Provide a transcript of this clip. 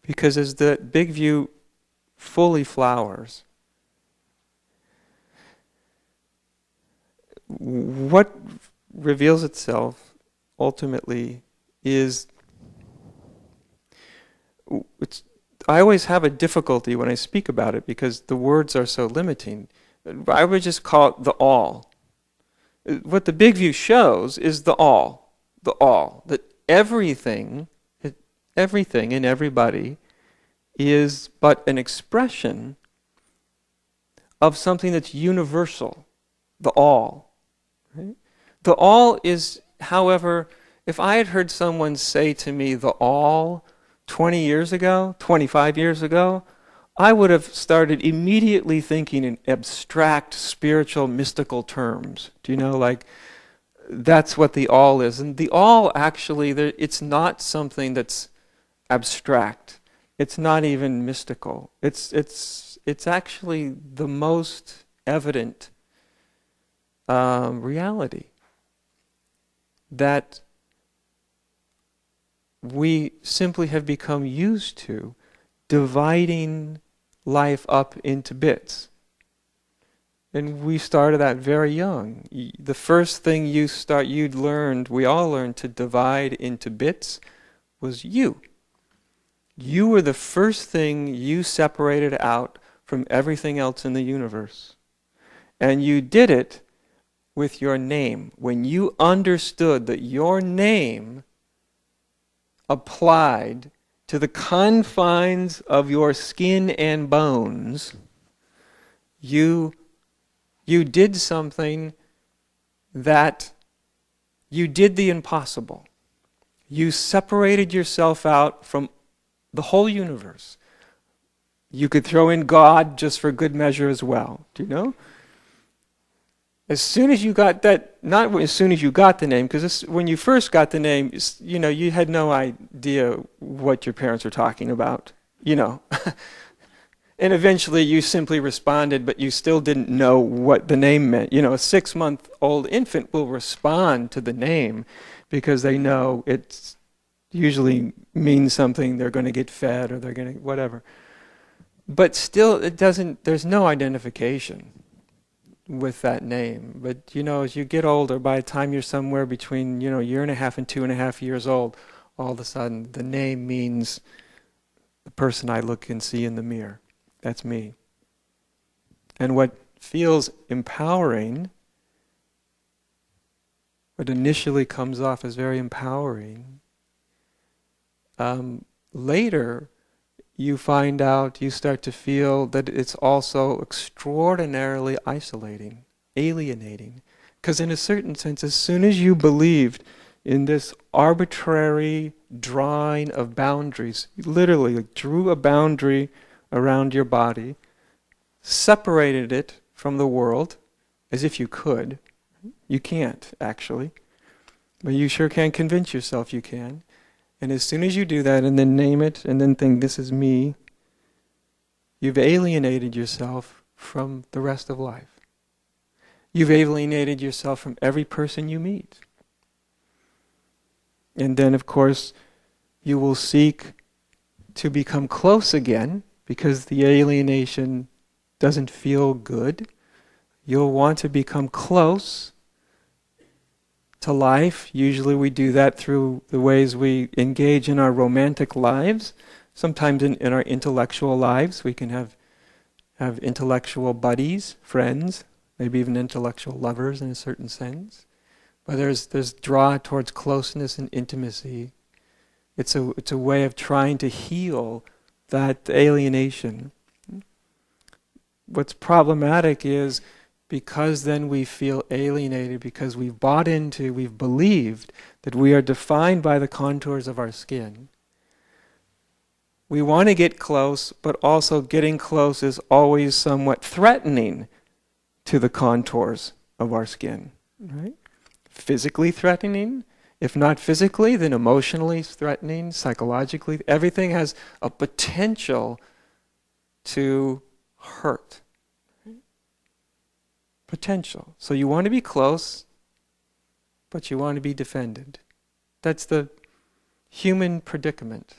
Because as the big view fully flowers, what reveals itself ultimately is, I always have a difficulty when I speak about it because the words are so limiting. I would just call it the all. What the big view shows is the all, that everything and everybody is but an expression of something that's universal, the all. Right? The all is, however, if I had heard someone say to me the all 20 years ago, 25 years ago, I would have started immediately thinking in abstract, spiritual, mystical terms. Do you know, like, that's what the all is. And the all, actually, it's not something that's abstract. It's not even mystical. It's actually the most evident reality that we simply have become used to dividing life up into bits. And we started that very young. The first thing we all learned to divide into bits was you. You were the first thing you separated out from everything else in the universe. And you did it with your name. When you understood that your name applied to the confines of your skin and bones, you did something that you did the impossible. You separated yourself out from the whole universe. You could throw in God just for good measure as well. Do you know? As soon as you got that, not as soon as you got the name, because when you first got the name, you had no idea what your parents were talking about, And eventually you simply responded, but you still didn't know what the name meant. A 6-month-old infant will respond to the name because they know it usually means something, they're going to get fed or they're going to whatever. But still, there's no identification with that name. But as you get older, by the time you're somewhere between year and a half and 2.5 years old, all of a sudden the name means the person I look and see in the mirror. That's me. And what feels empowering, what initially comes off as very empowering, later you start to feel that it's also extraordinarily isolating, alienating. Because in a certain sense, as soon as you believed in this arbitrary drawing of boundaries, you literally drew a boundary around your body, separated it from the world, as if you could. You can't, actually. But you sure can convince yourself you can. And as soon as you do that and then name it and then think, this is me, you've alienated yourself from the rest of life. You've alienated yourself from every person you meet. And then, of course, you will seek to become close again because the alienation doesn't feel good. You'll want to become close to life. Usually we do that through the ways we engage in our romantic lives. Sometimes in our intellectual lives we can have intellectual buddies, friends, maybe even intellectual lovers in a certain sense. But there's draw towards closeness and intimacy. It's a way of trying to heal that alienation. What's problematic is because then we feel alienated because we've believed that we are defined by the contours of our skin. We want to get close, but also getting close is always somewhat threatening to the contours of our skin, right? Physically threatening. If not physically, then emotionally threatening, psychologically. Everything has a potential to hurt. Potential. So you want to be close, but you want to be defended. That's the human predicament.